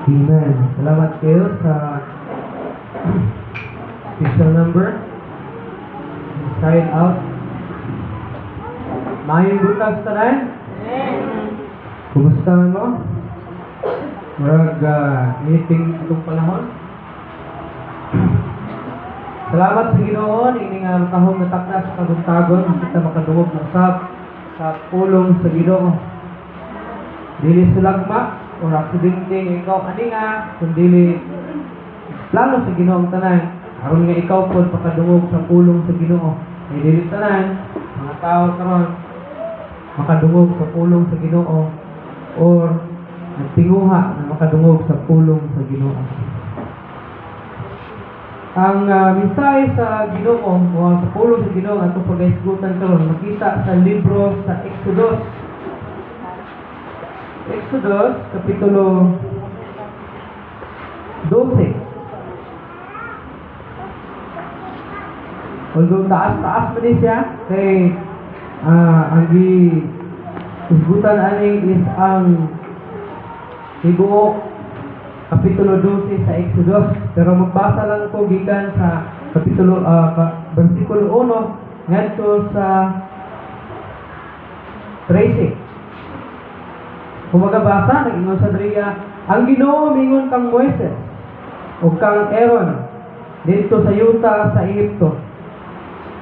Amen. Salamat kayo sa special number. Inside out. Mayong bukas tanan. Kumusta mo? Murag meeting itong panahon. Salamat sa Ginoo ini nga tahong natakdas sa kagutagon kita makadungog ng sa pulong sa Ginoo. Dili sulagma o aksidente nga ikaw ani nga kundi plano sa Ginoo ang tanan aron nga ikaw pod makadungog sa pulong sa Ginoo. Ay dili tanan mga tao karon makadungog sa pulong sa Ginoo or nagtinguha na makadungog sa pulong sa Ginoo. Ang mensahe sa Ginoo o sa pulong sa Ginoo ato pagahisgutan karon makita sa libro sa Exodus. Exodus kapitulo 12. Although taas pa din siya kay ang hisgutan ani is ang tibuok kapitulo 12 sa Exodus, pero magbasa lang ko gikan sa kapitulo versikulo 1 ngadto sa 13. Kung magabasa, nag-ingon sa Dria, ang Ginoo mingon kang Moises o kang Aaron dito sa yuta sa Ehipto.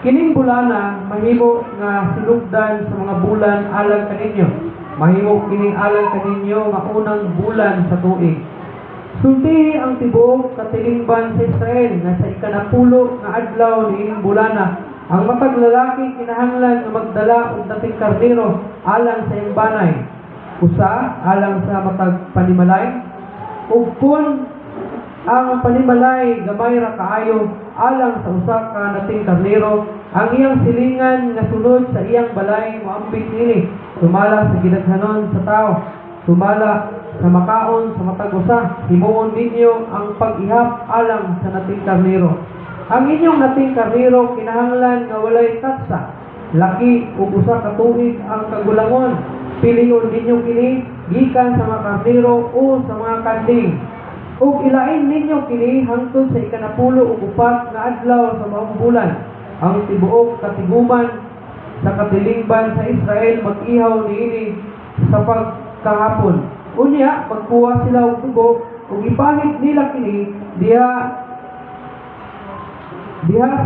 Kining bulana mahimo nga sinugdan sa mga bulan alang kaninyo. Mahimo kining alang kaninyo nga unang bulan sa tuig. Sulti ang tibuok katilingban sa Israel nga sa ikanapulo nga adlaw niining bulana. Ang matag lalaki kinahanglan nga magdala og dating karnero alang sa imbanay. Usa alang sa matag panimalay. Ug kun ang panimalay gamay ra kaayo alang sa usa ka dating karnero, ang iyang silingan nga sunod sa iyang balay moambit nini sumala sa gidaghanon sa tao. Sumala sa makaon sa matag usa, himuon ninyo ang pag-ihap alang sa nating karnero. Ang inyong nating karnero kinahanglan nga walay tatsa, laki ug usa ka tuig ang kagulangon. Piliyon ninyo kini gikan sa mga karnero o sa mga kanding. Ug ilain ninyo kini hangtod sa ikanapulo ug upat nga adlaw sa maong bulan. Ang tibuok katiguman sa katilingban sa Israel mag-ihaw niini sa pagkahapon. Unya magkuha sila og tubo ug ipahit nila kini diha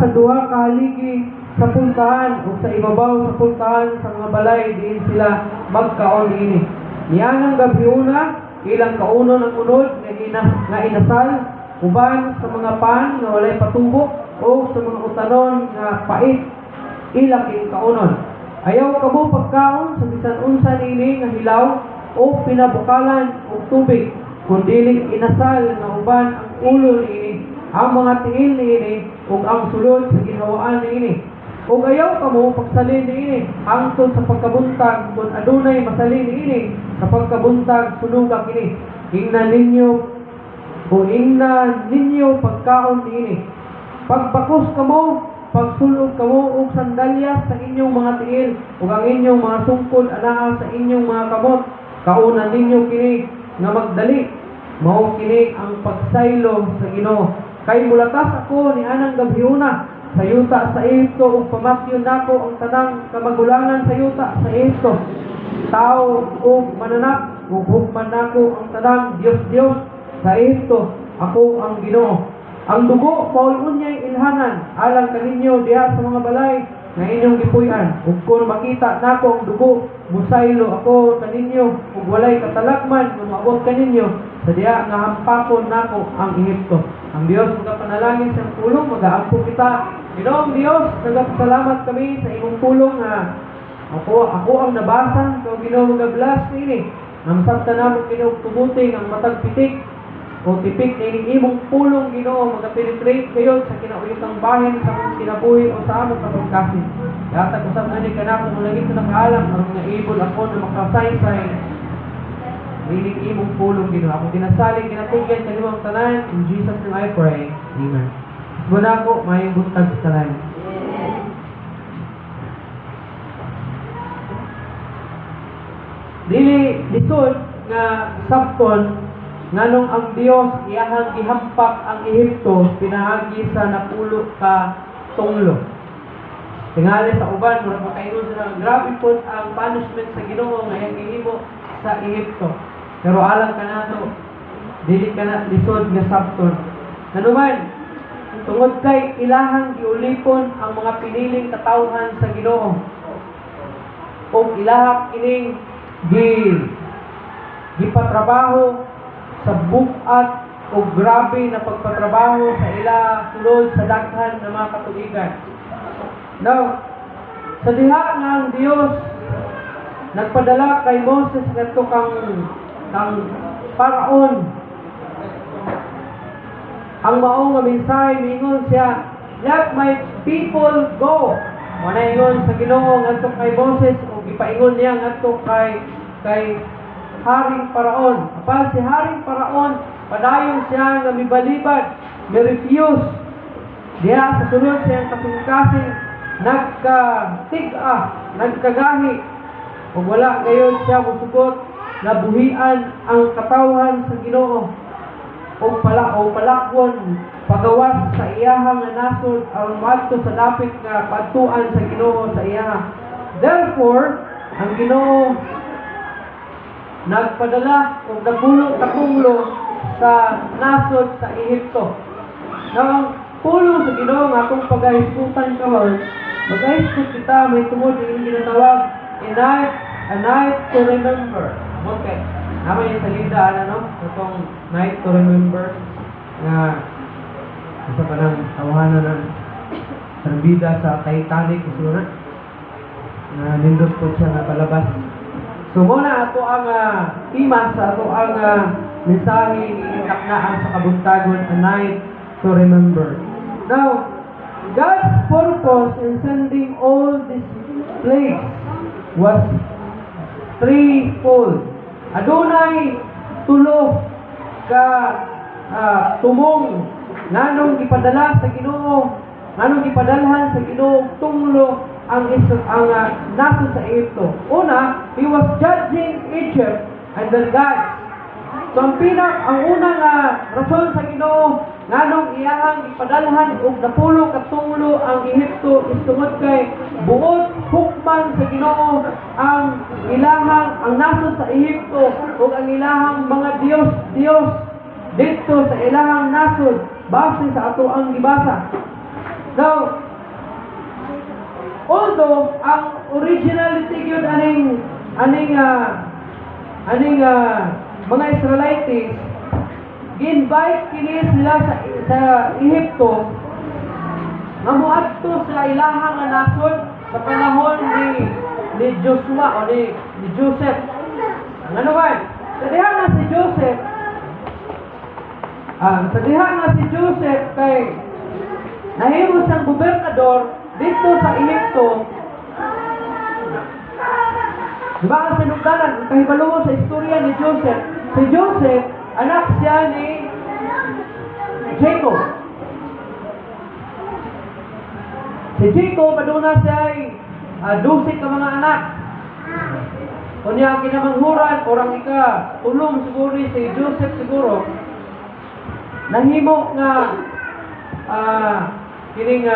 sa duha ka haligi sa puntahan o sa ibabaw sa puntahan sa mga balay diin sila magkaon niini. Nianang gabiuna ilang kaunon ang unod nga inasal uban sa mga pan nga walay patubo o sa mga utanon nga pait ilaking kaunon. Ayaw kamo pagkaon sa bisan unsa niini nga hilaw o pinabukalan og tubig kundi inasal nga uban ang ulo niini, ang mga tiil niini ug ang sulod sa ginhawaan niini. Ug ayaw kamo pagsalin niini hangtod sa pagkabuntag kun adunay masalin niini sa pagkabuntag sunuga kini. Ingnan ninyo pagkaon niini. Pagbakos kamo, pagsulod kamo og sandalyas sa inyong mga tiil ug ang inyong mga sungkod anaa sa inyong mga kamot. Kaunan ninyo kini nga magdali. Mao kini ang pagsaylo sa Ginoo. Kay mulatas ako ni anang gabiuna sa yuta sa Ehipto ug pamakyon nako ang tanang kamagulangan sa yuta sa Ehipto. Tao ug mananak ug hukman nako ang tanang Dios sa Ehipto. Ako ang Ginoo. Ang dugo mao'y unyay ilhanan alang kaninyo diha sa mga balay nga inyong gipuy-an. Ug kung makita nako ang dugo, musaylo ako kaninyo ug walay katalagman kung maabot kaninyo sa diha nga hampakon nako ang Ehipto. Ang Dios magapanalangin sa pulong, mag-aampo kita. Ginoong Dios, nagpasalamat kami sa imong pulong nga ako ang nabasa, so Ginoo mag-bless ini. Namsabta namo Ginoo tumuting ang matag pitik o tipik na ining imong pulong Ginoo mag-penetrate kayo sa kinaulitang bahin sa among kinabuhi o sa among kapagkasin. Yatag usab na ni kanako mo lagi sa nakaalam aron nga ibon ako na makasaysay ining imong pulong Ginoo. Ako ginasalig kinatugyan kanimong tanan, in Jesus name I pray. Amen. Muna ko mayong buntag sa tanan. Dili lisod nga sabton nganong ang Dios iyahang gihampak ang Ehipto pinaagi sa napulo ka tunglo. Tingali sa uban, murag makaingon sila, grabe po ang punishment sa Ginoo nga iyang gihimo sa Ehipto. Pero alang ka na to, dili ka na lisod nga sabton. Nanuman, tungod kay ilahang giulipon ang mga piniling katawhan sa Ginoo. O ilahang kining gipatrabaho sa bukat o grabe na pagpatrabaho sa ila sulod sa daghan ng mga katuigan. Now, sa diha nga ang Dios nagpadala kay Moses ngadto kang Paraon. Ang mao nga mensahe miingon siya, "Let my people go." Muna ingon sa Ginoo ngadto kay Moses o gipaingon niya ngadto kay Haring Paraon. Apan si Haring Paraon padayon siya nga mibalibad, mi-refuse. Diha sa sulod siyang kasing-kasing nagkatiga, nagkagahi, o wala gayon siya musugot na buhian ang katawhan sa Ginoo o palakwon pagawas sa iyahang nasod ang madto sa dapit nga pagtuan sa Ginoo sa iyaha. Therefore, ang Ginoo nagpadala o nagbulo katunglo sa nasod sa Ehipto. Now, pulong sa Ginoo nga akong paghahisputan karon, mag-ahisput kita may tungod yung ginatawag a night to remember. Okay. Naman yung salida, itong night to remember na isa pa ng tawahanan ng sarbida sa Titanic isura na nindot po siya na palabas. So muna ato ang tema sa ato ang mensahe kaknaan sa kabuntagon, a night to remember. Now, God's purpose in sending all these plagues was threefold. Adunay tulo ka tumong nganong gipadala sa Ginoo, nganong gipadalhan sa Ginoo tunglo ang nasod sa Ehipto. Una, he was judging Egypt and then God. So ang unang rason sa Ginoo nganong iyahang ipadalhan og napulo katunglo ang Ehipto is tungod kay buot hukman sa Ginoo ang nasod sa Ehipto ug ang ilahang mga Dios dito sa ilahang nasod base sa ato ang gibasa. Now, although ang originality gyud aning mga Israelites gi-invite kini sila sa Ehipto nga moadto sa ilahang nasod sa panahon ni Joshua o ni Joseph. Ano ba? Sa diha nga si Joseph kay nahimo siyang gobernador dito sa Ehipto. Diba ang sinugdanan, kahibalo sa istorya ni Joseph. Si Joseph, anak siya ni Jacob. Si Jacob, aduna siya ay 12 ka mga anak. Kunya ang kinamanghuran, orang tulong siguro si Joseph siguro, nahimo nga kining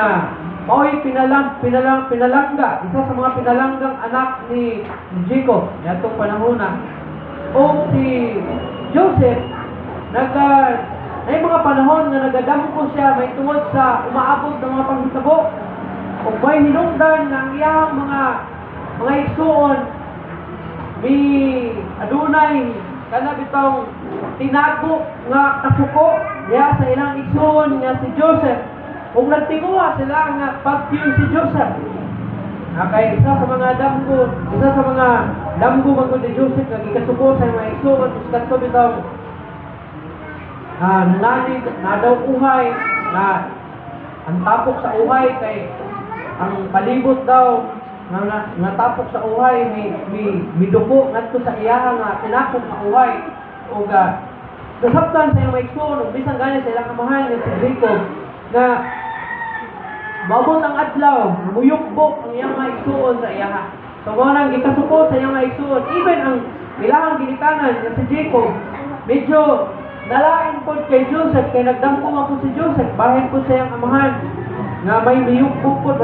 mao'y pinalangga, isa sa mga pinalanggang anak ni Jacob yatong panahon na. O si Joseph may mga panahon na nagadamko siya may tungod sa umaabot ng mga panghitabo o may hinungdan ng iyang mga igsuon ni adunay kana bitong tinago nga kasuko diha sa ilang igsuon nga si Joseph. Kung nagtinguha sila nga pagtiyo si Joseph. Kay isa sa mga damgo man ni Joseph nga gikasuko sa mga igsuon ug kadto bitong nananid na daw uhay na ang tapok sa uhay kay ang palibot daw natapok sa uhay may duko ngadto sa iyaha nga tinapok sa uhay ug nasabtan sa iyang maigsuon ug bisan gani sa ilang kamahan nga si Jacob na mabot ang adlaw muyukbok ang iyang maigsuon sa iyaha. So mo nang gikasuko sa iyang maigsuon even ang ilahang ginikanan nga si Jacob medyo nalain po kay Joseph, kay nagdampo man po si Joseph, bahin po sa iyang amahan, nga may miyukbo po,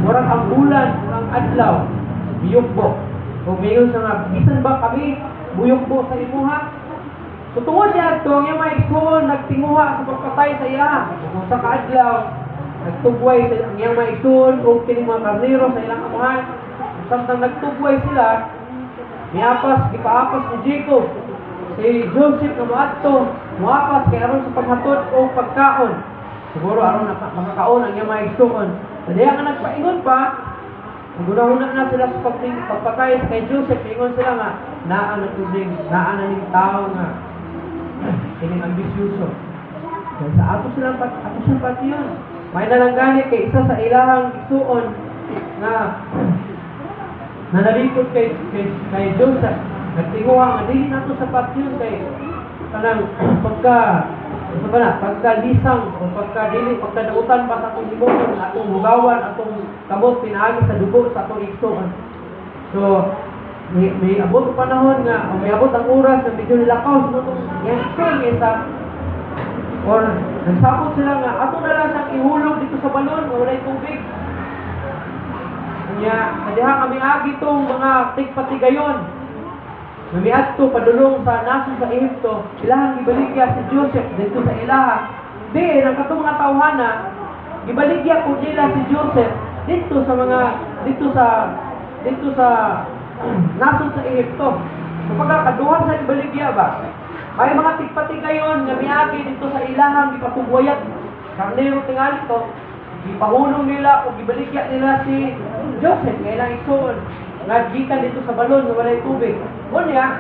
murag ang bulan, ang adlaw, miyukbo. O mayon sa nga, bisan ba kami, buyukbo sa imuha? So tungod niya ito, ang iyang mga igsoon, nagtinguha sa pagpatay sa iya, kung sa kaadlaw, nagtugway sa ang iyang mga igsoon, o kining mga karnero sa ilang amahan, samtang nagtugway sila, ipaapas ni Jacob, si Joseph na muapas kay aron sa paghatod o pagkaon. Siguro aron makakaon ang iyang mga igsoon. Kaya nga nagpaingon pa, guna-una na sila sa pagpatay kay Joseph, ingon sila nga, naan na ning tao nga, kining ambisyuso. Kaya sa ato silang pati yun. May nalanggani kay isa sa ilahang igsoon na nalikod kay Joseph. Nagtinguha nga, dili na ito sapat yun kay kanang pagkalisang o pagkadautan pa sa atong libutan, atong hugawan, atong kamot, pinaagi sa dugo sa atong igsoon. So, may abot ang panahon nga, o may abot ang oras na medyo nilakaw sa itong igsoon isa, or nagsapot sila nga, ato na lang siyang ihulog dito sa balon, o wala'y tubig. Kanya, kadiha kami agi itong mga tigpatigayon. Namiat to padulong sa nasun sa Ehipto, ilahang gibaligya si Joseph dito sa ilaha. Di, ang katong mga tawhana, gibaligya ko nila si Joseph dito sa nasun sa Ehipto. So pagkakaduhan sa gibaligya ba? May mga tigpatigayon nga miagi dito sa ilahang gipatugwayat. Karnero tingali to, gipahulong nila o gibaligya nila si Joseph nga ilang igsoon. Naggikan dito sa balon nga walay tubig. Kunya,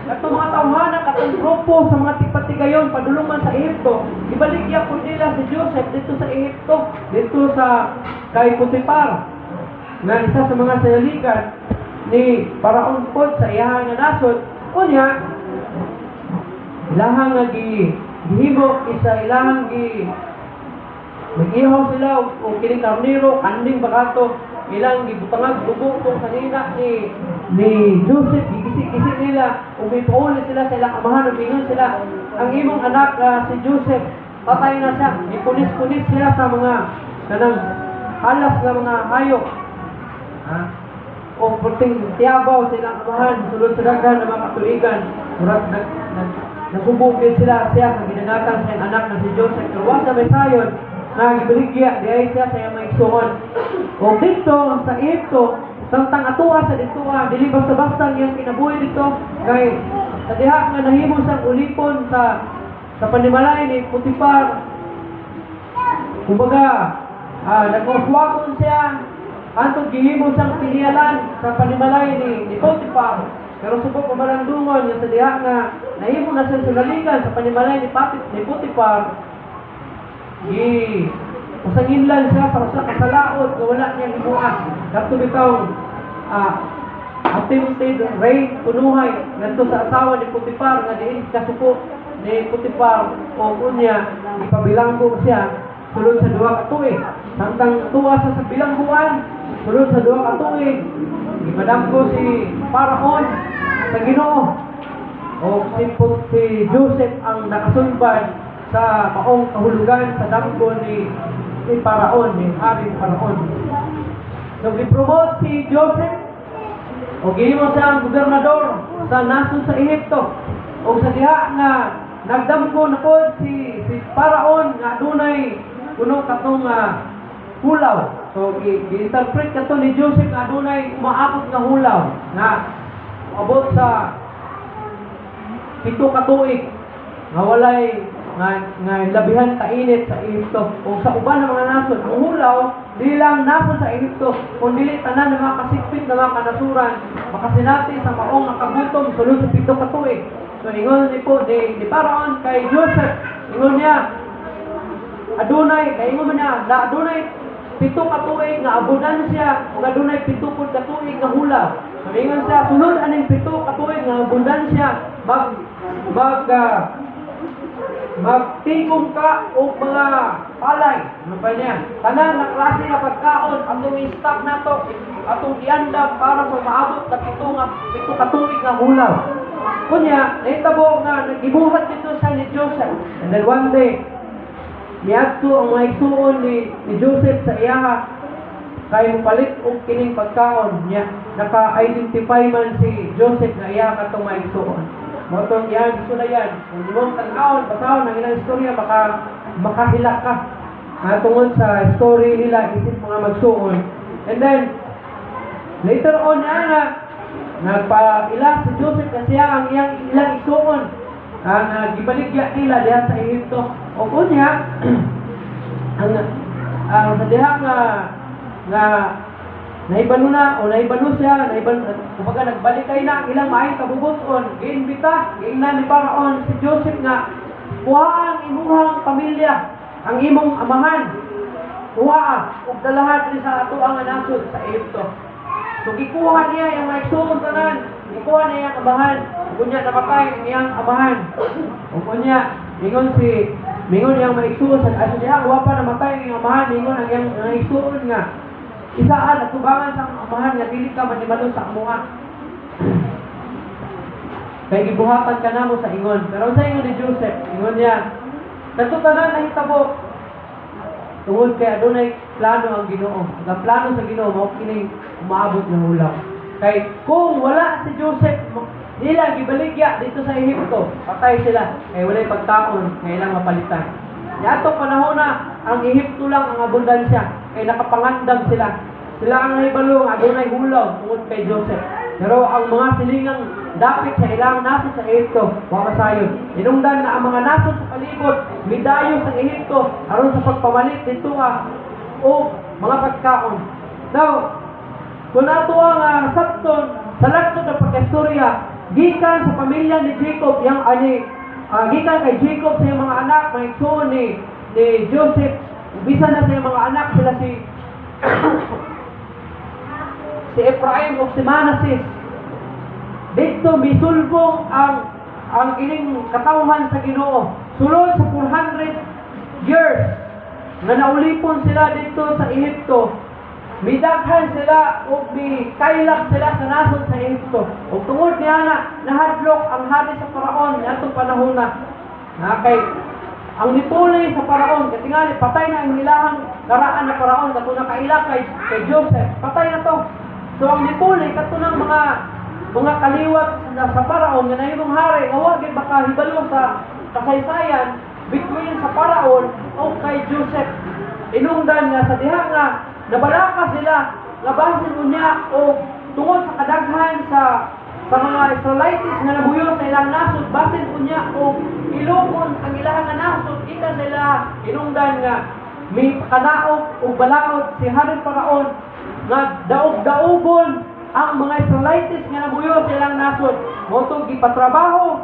katong mga tawhana, katong grupo sa mga tigpatigayon, padulong man sa Ehipto, ibaligya po nila si Joseph dito sa Ehipto, dito sa kay Potiphar, na isa sa mga salaligan ni Paraon po sa iyahang nga nasod. Kunya, ilahang nga gihimo, isa ilahang mag-ihaw sila o kining karnero, kanding bakato, ilang gibutangag dugo kung kanina ni Joseph, gisik-gisik nila, umipauli sila sa ilang amahan, umingon sila, ang imong anak si Joseph, patay na siya, ipunis-punis sila sa mga kanang halas na mga hayop. O puting tiyabaw sa ilang amahan, sulod sa daghan ng mga katuigan, murag nasubugin sila siya sa ginanatan sa iyang anak na si Joseph, kawas sa may sayon, nagibaligya, diay siya sa iyang mga igsoon. O dito, sa Ehipto, samtang atuwa sa dituwa, dili basta-basta niyang kinabuhi dito, kay sa diha nga nahimo siyang ulipon sa panimalay ni Potiphar. Kumbaga, nagwaswakon siya, antong gihimo siyang pinialan sa panimalay ni Potiphar. Pero subok pamalandungon nga sa diha nga nahimo na siyang sunaligan sa panimalay ni Potiphar. Pasanginlan siya sa kasalaot na wala niyang himuan. Kapto bitaw attempted rape, punuhay ngadto sa asawa ni Potiphar nga diin kasuko ni Potiphar o kunya ipabilanggo siya sulod sa duha ka tuig. Samtang tuwa sa bilangguan sulod sa duha ka tuig, ipadanggo si Paraon sa Ginoo. O si Joseph ang nakasulbad sa maong kahulugan sa damgo ni Paraon, ni Haring Paraon. So, gipromote si Joseph o gihimo siya ang gobernador sa nasun sa Ehipto. O sa diha nga nagdamgo na po si Paraon nga adunay kuno katong hulaw. So, gi-interpret kato ni Joseph nga adunay umaabot nga hulaw nga abot sa 7 ka tuig nga walay nga labihan kainit sa Ehipto o sa uban ng mga nasod. Ang hulaw, di lang nasod sa Ehipto, kundi tanan ng mga kasikpit na mga kanasuran, makasinati sa maong nakagutom sulod sa 7 ka tuig. So, ingon ni Paraon kay Joseph, ingon niya, adunay, kay ingon niya, na adunay 7 ka tuig nga abundansya, o adunay 7 ka tuig nga hulaw. So, ingon siya, sulod aning 7 ka tuig nga abundansya, magtingkong ka o mga palay. Ano ba niya? Tanan na klase na pagkaon, atong i-stock na to, atong iandam para sa maabot na 7 ka tuig nga hulaw. Kunya, nahitabo nga, nagibuhat dito siya ni Joseph. And then one day, niadto ang mga igsuon ni Joseph sa iyaha, kay mupalit og kining pagkaon niya. Naka-identify man si Joseph na iya katong mga igsuon. Motong yan, gusto na yan. Kung di mo tanaon, basahon ang ilang istorya, makahilak ka. Tungod sa story nila, isip mga magsuon. And then, later on, nagpaila si Joseph kasi ang iyang ilang igsuon. Nagibaligya nila diha sa Egypto. O kunya, ang sa diha nga naibano na o naibano siya, kumbaga nagbalikay na ilang maayong kabubuton, giimbita, giingnan ni Paraon si Joseph nga, kuha ang imuhang pamilya, ang imong amahan, kuha ug dalahan rin sa ato ang nasod sa Egypto. So gikuha niya yung mga igsuon tanan, gikuha niya ang amahan, kunya napatay ang iyang amahan. O kunya, mingon yang mga igsuon sa aso diha, wa pa namatay ang iyang amahan, mingon ang iyang mga igsuon nga, isaan at tubangan sa amahan nga dili ka manimalo sa amuha. Kay gibuhatan ka namo sa ingon. Pero sa ingon ni Joseph, ingon niya, kadto tanan nahitabo tungod kay adunay plano ang Ginoo. Ang plano sa Ginoo mao kining umaabot ng ulaw. Kay kung wala si Joseph, nila gibaligya dito sa Ehipto, patay sila. Kay walay pagkaon, kailang mapalitan. Yato panahon na ang Ehipto lang ang abundansya, kay nakapangandam sila. Sila ang nahibalo nga adunay hulaw tungod kay Joseph. Pero ang mga silingang dapit sa ilang nasod sa Ehipto, wa masayon. Inungdan na ang mga nasod sa palibot, midayo sa Ehipto aron sa pagpamalit dito o mga pagkaon. Now, kung ato ang sabton sa laktod ng pagkastorya, gikan sa pamilya ni Jacob, yang gikan kay Jacob sa iyang mga anak, mga igsoon ni Joseph, bisan na sa iyang mga anak, sila si Ephraim o si Manasseh. Dito misulbong ang ining katawhan sa Ginoo. Sulod sa 400 years na naulipon sila dito sa Ehipto, midaghan sila o kailak sila sa nasod sa Ehipto. O tungod niya nahadlok ang hari sa Paraon atong panahon na. Kay ang nipuli sa Paraon, kasi nga patay na ang nilahang karaan na Paraon kato nakailak kay Joseph. Patay na to. So ang nipuli kato ng mga kaliwat sa Paraon nga nahimong hari nga wa gyud baka hibalo sa kasaysayan between sa Paraon o kay Joseph. Inungdan nga sa diha nga nabalaka sila nga basin unya o tungod sa kadaghan sa mga Israelites nga nabuyo sa ilang nasod, basin unya o ilokon ang ilang nga nasod, kita sila inungdan nga may kanaog o balaod si Haring Paraon nga daog-daogon ang mga Israelites nga nabuyo sa ilang nasod. Motong gipatrabaho,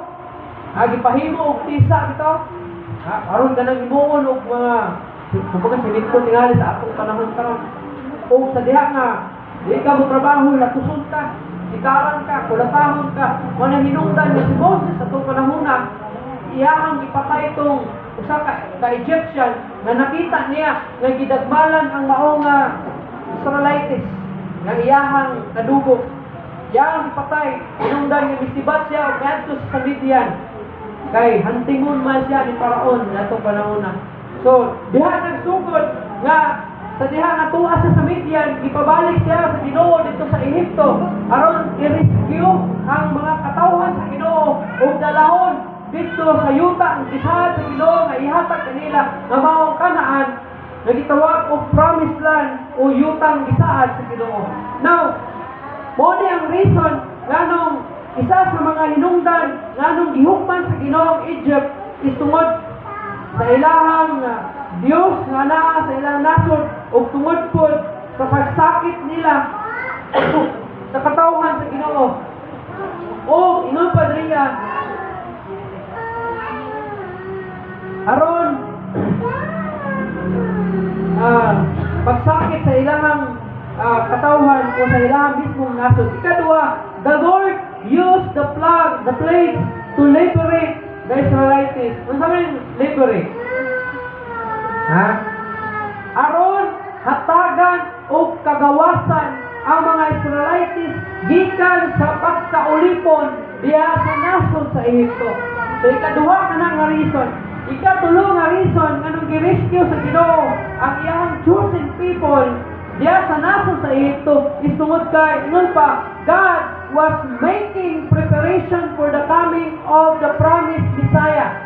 gipahimo og tisa bitaw. Aron ganang imuon og mga kumbaga sinito tingali sa atong panahon karon. O sa diha nga di ka mo trabaho, latusod ka, sikaran ka, kulatahon ka. Kung hinungdan nga si Moses sa itong panahon na iyahang ipatay itong usa ka Egyptian na nakita niya nga gidagmalan ang maong Israelites nga iyahang nadugo. Iyahang ipatay, hinungdan nga misibat siya o kadto sa Midian. Kay hantingon man siya ni Paraon na itong panahon na. So, diha nagsugod nga sa diha nga tuwa sa Midian, ipabalik siya sa Ginoo dito sa Ehipto aron i-rescue ang mga katawhan sa Ginoo ug dalahon dito sa yuta ang gisaad sa Ginoo nga ihatag kanila nga maong Kanaan nga gitawag og promised land o yutang gisaad sa Ginoo. Now, mo ni ang reason nganong isa sa mga hinungdan nganong gihukman sa Ginoo Egypt is tungod sa ilahang Dios nga naa sa ilang nasod o tungod po sa pagsakit nila sa katawhan sa Ginoo. O ingon pa diriya aron pagsakit sa ilang katawhan o sa ilang mismong nasod. Ikadua, the Lord used the plagues to liberate the Israelites. Ano sabihin liberate? Aron hatagan o kagawasan ang mga Israelites gikan sa pagkaulipon diha sa nasod sa Ehipto. So ikaduha ka na nga reason. Ikatulo nga reason nga nung gi-rescue sa Ginoo ang iyang chosen people diha sa nasod sa Ehipto is tungod kay ingon pa God was making preparation for the coming of the promised Messiah.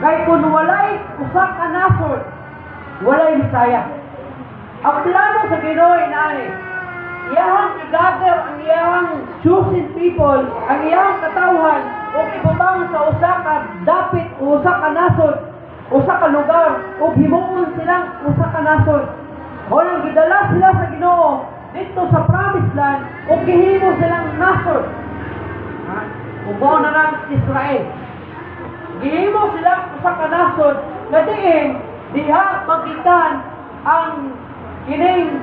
Kay kung walay usa ka nasod, walay Messiah. Ang plano sa Ginoo inani, iyang i-gather ang iyang chosen people, ang iyang katawhan, o ibutang sa usa ka dapit o usa ka nasod, usa ka lugar, o himuon silang usa ka nasod. O nang gidala sila sa Ginoo dito sa promised land, o gihimo silang nasod. Ubaw na ng Israel. Gihimo silang usa ka nasod, na diin, diha magitan ang kining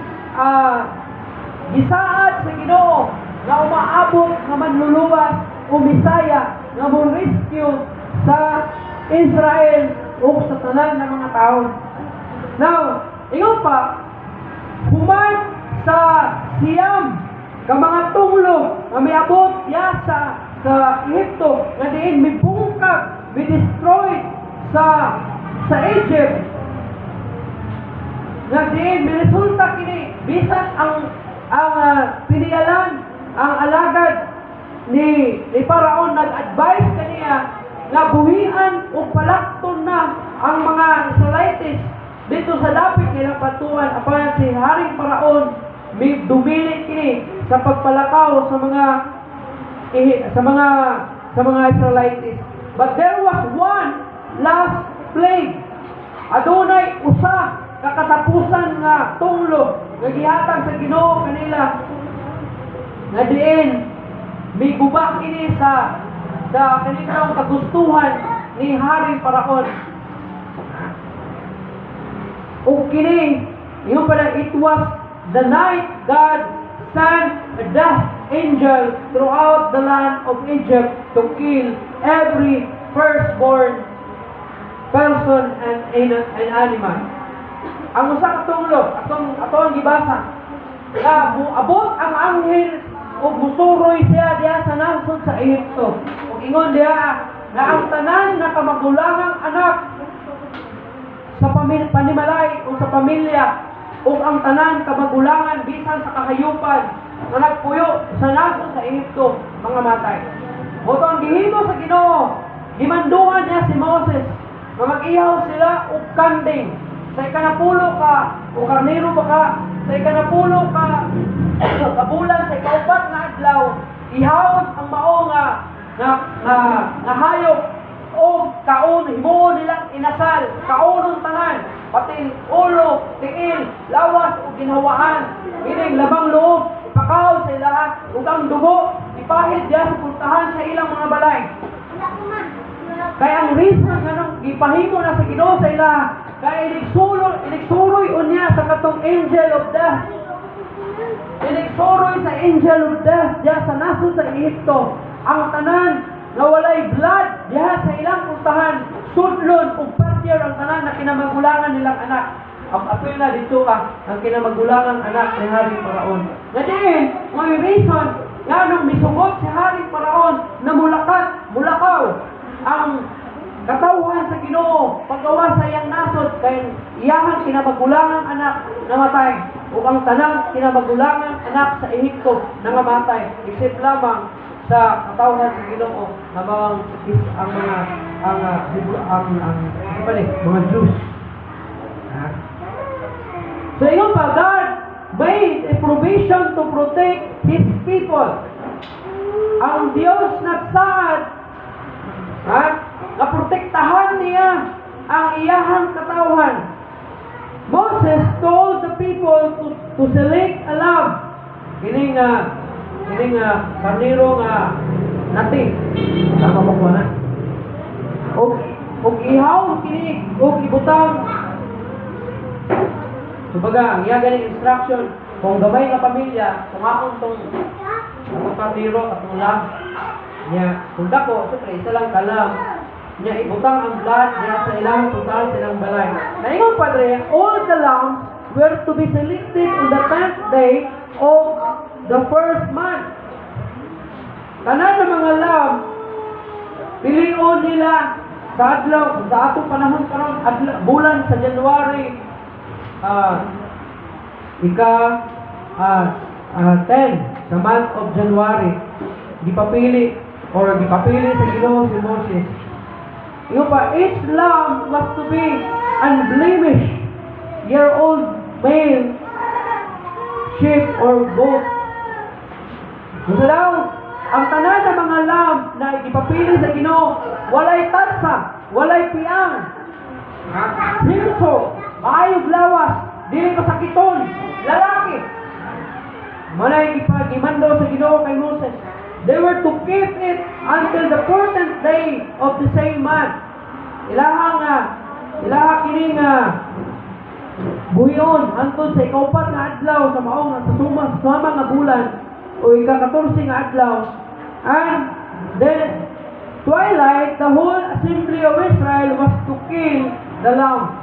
gisaad sa Ginoo nga umaabot nga manluluwas o Misaya nga mo rescue sa Israel o sa tanan ng mga tao. Now, ingon pa, human sa siyam ka mga tunglo nga miabot ya sa Ehipto nga diin mibungkag, mi-destroy sa Egypt. Nga diin miresulta kini bisan ang pinialan ang alagad ni Paraon nag-advise kaniya nga buhian o palakton na ang mga Israelites dito sa dapit nilang patuan apan si Haring Paraon dumilit kini sa pagpalakaw sa mga Israelites. But there was one last plague. Adunay usa kakatapusan nga tunglo nga gihatag sa Ginoo kanila nga diin migubak kini sa kanilang kagustuhan ni Haring Paraon. O kini yung pala, it was the night God sent a death angel throughout the land of Egypt to kill every firstborn person and animal. Ang usa ka tunglo atong gibasa nga abot ang anghel ug musuroy siya diha sa nasod sa Ehipto. Ug ingon diha nga ang tanan na kamagulangang anak sa panimalay o sa pamilya ug ang tanan kamagulangan bisan sa kahayupan nga nagpuyo sa nasod sa Ehipto mga matay. Moto ang gihimo sa Ginoo, gimanduhan niya si Moses nga mag-ihaw sila og kanding. Sa ikanapulo ka, o karnero ba ka, sa ikanapulo ka, kabulan, sa ikaupat na adlaw, ihawon ang mao nga hayop o kaon, himuon nilang inasal, kaonong tanan, pati ulo, tiil, lawas o ginhawaan, meaning labang loob, ipakaw sa ilaha, ug ang dugo, ipahid diya sa puntahan sa ilang mga balay. Kaya ang reason nga nung ipahimo na sa Ginoo sa ilaha, kaya iniksuroy unya sa katong angel of death. Iniksuroy sa angel of death diya sa nasod sa Ehipto. Ang tanan na walay blood diha sa ilang puntahan, sudlon ug patyer ang tanan na kinamagulangan nilang anak. Ang apil na dito ang kinamagulangan anak ni Haring Paraon. Ngayon, may reason nga nung misugot si Haring Paraon na mulakaw ang katawhan sa Ginoo paggawa sa iyang nasod kay iyang kinamagulangang anak namatay ug ang tanang kinamagulangang anak sa Ehipto nangamatay except lamang sa katawhan sa Ginoo na mga Jews. So ingon pa, God made a provision to protect His people. Ang Diyos nagsaad naprotektahan niya ang iyahang katawhan. Moses told the people to select a lamb. Kining karnero nga natin. Tama ba ko na? Og ihaw kini og ibutang. Kumbaga, ang iya ganing instruction kung gamay nga pamilya, kung akong tong karnero at lamb niya, kung dako, siyempre, isa lang kalam niya ibutang ang blood niya sa ilang total silang balay. Naingon Padre, all the lambs were to be selected on the 10th day of the first month. tanan ng mga lamb, pilion nila sa adlaw, sa atong panahon karon, bulan sa January, ika 10 sa month of January, gipapili sa Ginoo si Moses. Yung pa, each lamb was to be unblemished, year-old male, sheep or goat. Gusto daw, ang tanan ng mga lamb na ipapili sa Ginoo, walay tansa, walay piyang, hinso, maayog lawas, dili kasakiton, lalaki. Manay ipagimando sa Ginoo kay Moses. They were to keep it until the 14th day of the same month. Ilaha kining buyon hangtod sa ikaupat nga adlaw sa maong sa sumama nga bulan o ika-14 nga adlaw. And then twilight, the whole assembly of Israel was to kill the lamb.